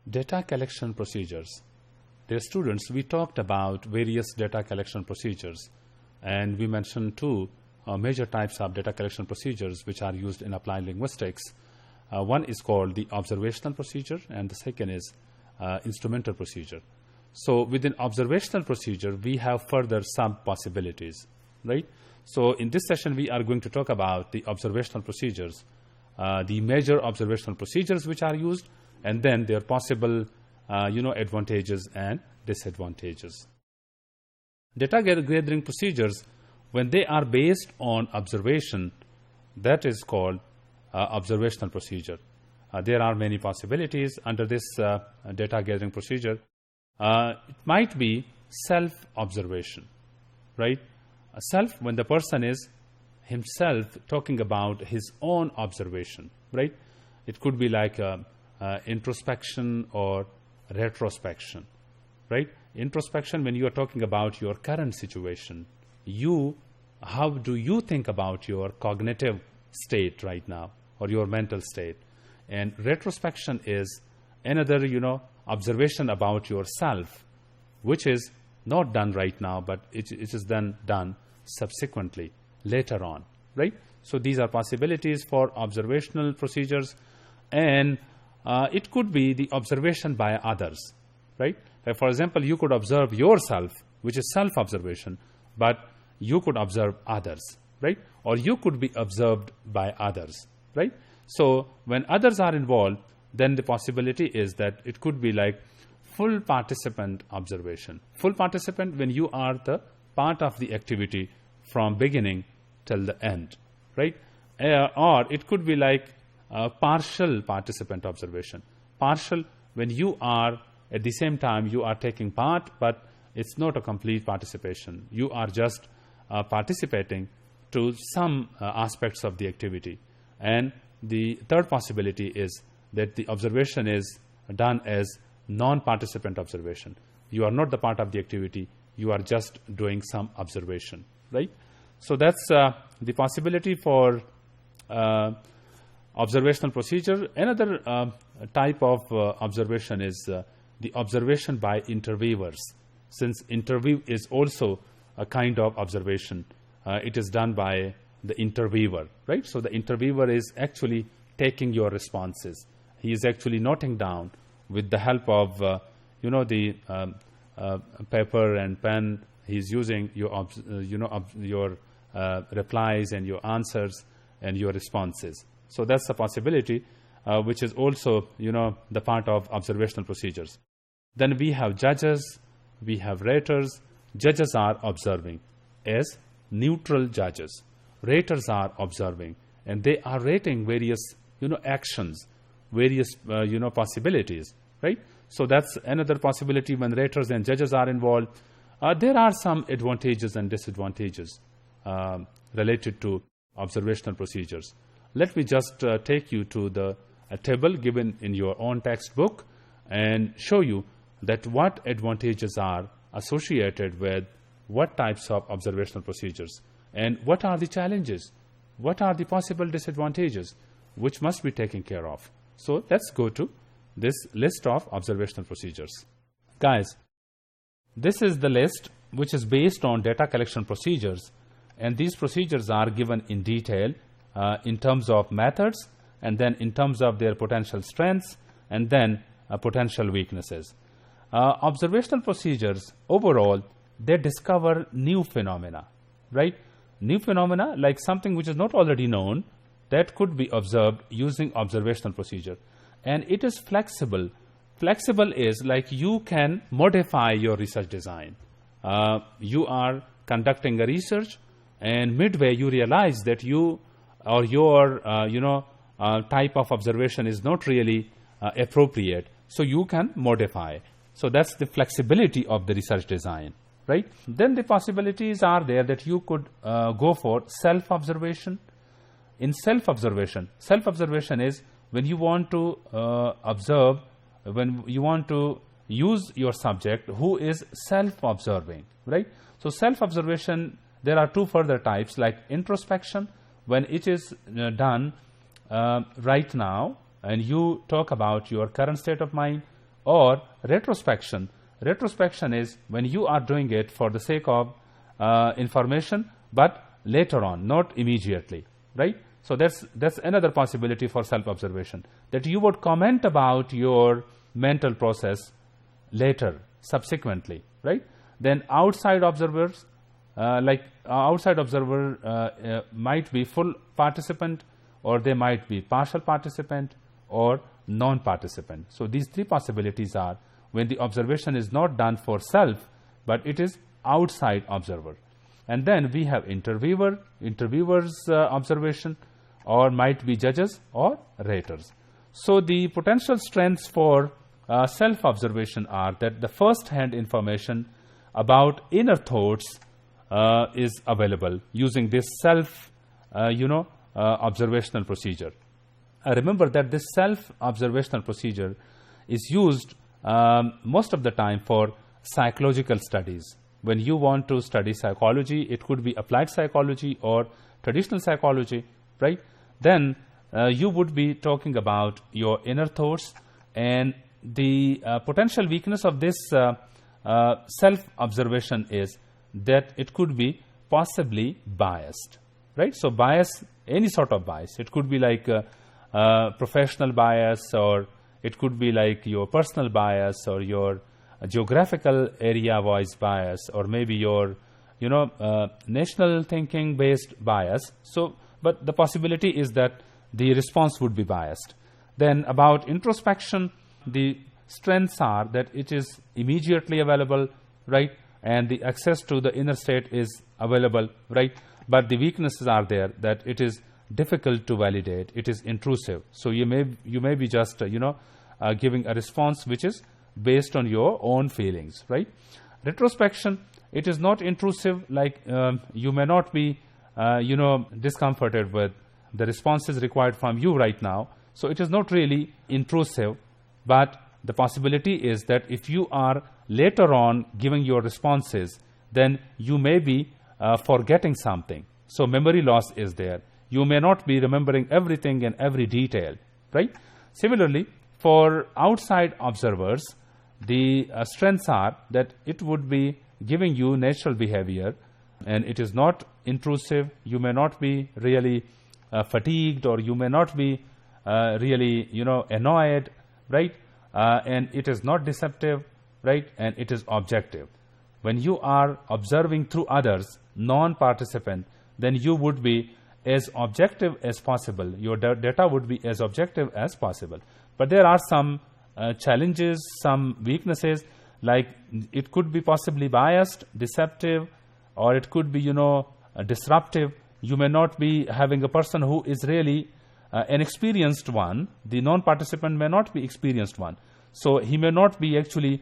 Data collection procedures. Dear students, we talked about various data collection procedures, and we mentioned two major types of data collection procedures which are used in applied linguistics. One is called the observational procedure, and the second is instrumental procedure. So within observational procedure, we have further sub-possibilities, right? So in this session, we are going to talk about the observational procedures, the major observational procedures which are used, and then their possible advantages and disadvantages. Data gathering procedures, when they are based on observation, that is called observational procedure. There are many possibilities under this data gathering procedure. It might be self-observation, right? Self, when the person is himself talking about his own observation, right? It could be like introspection or retrospection, right? Introspection, when you are talking about your current situation, how do you think about your cognitive state right now or your mental state? And retrospection is another, observation about yourself, which is not done right now, but it is then done subsequently, later on, right? So these are possibilities for observational procedures, and it could be the observation by others, right? Like for example, you could observe yourself, which is self-observation, but you could observe others, right? Or you could be observed by others, right? So when others are involved, then the possibility is that it could be like full participant observation. Full participant when you are the part of the activity from beginning till the end, right? Or it could be like partial participant observation. Partial when you are at the same time you are taking part, but it's not a complete participation. You are just participating to some aspects of the activity. And the third possibility is that the observation is done as non-participant observation. You are not the part of the activity. You are just doing some observation, right? So that's the possibility for observational procedure. Another type of observation is the observation by interviewers. Since interview is also a kind of observation, it is done by the interviewer, right? So the interviewer is actually taking your responses. He is actually noting down with the help of, the paper and pen. He's using your, your replies and your answers and your responses. So that's a possibility, which is also, the part of observational procedures. Then we have judges, we have raters. Judges are observing as neutral judges. Raters are observing, and they are rating various, actions, various, possibilities, right? So that's another possibility when raters and judges are involved. There are some advantages and disadvantages related to observational procedures. Let me just take you to the table given in your own textbook and show you that what advantages are associated with what types of observational procedures and what are the challenges, what are the possible disadvantages which must be taken care of. So let's go to this list of observational procedures. Guys, this is the list which is based on data collection procedures, and these procedures are given in detail in terms of methods, and then in terms of their potential strengths, and then potential weaknesses. Observational procedures, overall, they discover new phenomena, right? New phenomena, like something which is not already known, that could be observed using observational procedure. And it is flexible. Flexible is like you can modify your research design. You are conducting a research, and midway you realize that you or your type of observation is not really appropriate, so you can modify. So that's the flexibility of the research design, right? Then the possibilities are there that you could go for self-observation. In self-observation is when you want to observe, when you want to use your subject who is self-observing, right? So self-observation, there are two further types, like introspection, when it is done right now, and you talk about your current state of mind, or retrospection. Retrospection is when you are doing it for the sake of information, but later on, not immediately, right? So that's another possibility for self-observation, that you would comment about your mental process later, subsequently, right? Then outside observers, outside observer might be full participant, or they might be partial participant or non-participant. So these three possibilities are when the observation is not done for self, but it is outside observer. And then we have interviewers observation, or might be judges or raters. So the potential strengths for self-observation are that the first-hand information about inner thoughts is available using this observational procedure. Remember that this self-observational procedure is used most of the time for psychological studies. When you want to study psychology, it could be applied psychology or traditional psychology, right? Then you would be talking about your inner thoughts, and the potential weakness of this self-observation is that it could be possibly biased, right? So bias, any sort of bias, it could be like professional bias, or it could be like your personal bias, or your geographical area-wise bias, or maybe your national thinking based bias. So but the possibility is that the response would be biased. Then about introspection, the strengths are that it is immediately available, right? And the access to the inner state is available, right? But the weaknesses are there, that it is difficult to validate, it is intrusive. So you may be just giving a response which is based on your own feelings, right? Retrospection, it is not intrusive, like you may not be discomforted with the responses required from you right now. So it is not really intrusive, but the possibility is that if you are later on giving your responses, then you may be forgetting something. So memory loss is there. You may not be remembering everything and every detail, right? Similarly, for outside observers, the strengths are that it would be giving you natural behavior, and it is not intrusive. You may not be really fatigued, or you may not be really annoyed, right? And it is not deceptive, right? And it is objective. When you are observing through others, non-participant, then you would be as objective as possible. Your data would be as objective as possible. But there are some challenges, some weaknesses, like it could be possibly biased, deceptive, or it could be disruptive. You may not be having a person who is really an experienced one. The non-participant may not be experienced one, so he may not be actually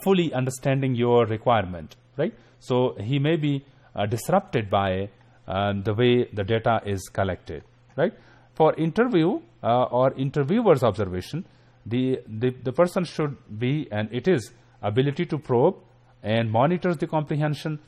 fully understanding your requirement, right? So he may be disrupted by the way the data is collected, right? For interview or interviewer's observation, the person should be, and it is, ability to probe and monitors the comprehension.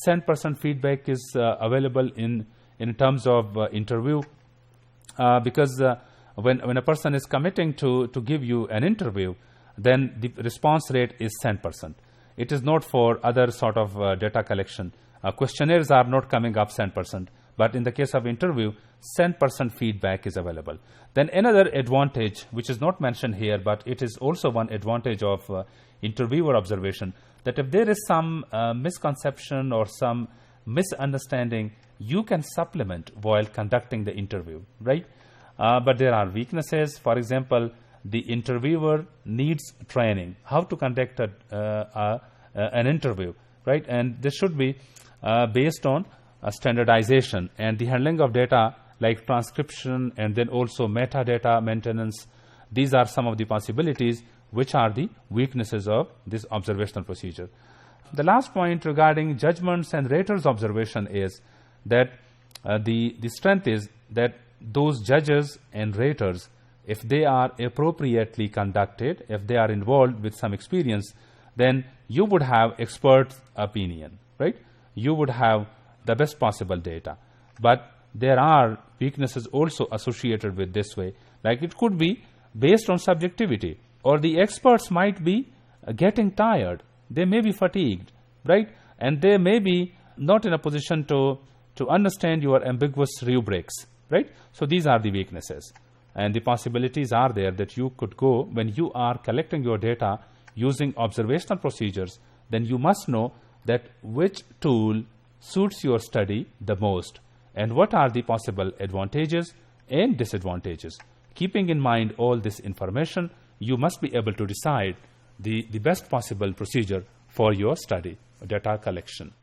100% feedback is available in terms of interview, because when a person is committing to give you an interview, then the response rate is 100%. It is not for other sort of data collection. Questionnaires are not coming up 100%, but in the case of interview, 100% feedback is available. Then another advantage, which is not mentioned here, but it is also one advantage of interviewer observation, that if there is some misconception or some misunderstanding, you can supplement while conducting the interview, right? But there are weaknesses. For example, the interviewer needs training, how to conduct an interview, right? And this should be based on standardization and the handling of data like transcription and then also metadata maintenance. These are some of the possibilities which are the weaknesses of this observational procedure. The last point regarding judgments and raters observation is that the strength is that those judges and raters, if they are appropriately conducted, if they are involved with some experience, then you would have expert opinion, right? You would have the best possible data. But there are weaknesses also associated with this way, like it could be based on subjectivity. or the experts might be getting tired. They may be fatigued, right? And they may be not in a position to understand your ambiguous rubrics, right? So these are the weaknesses. And the possibilities are there that you could go, when you are collecting your data using observational procedures, then you must know that which tool suits your study the most and what are the possible advantages and disadvantages. Keeping in mind all this information, you must be able to decide the best possible procedure for your study, data collection.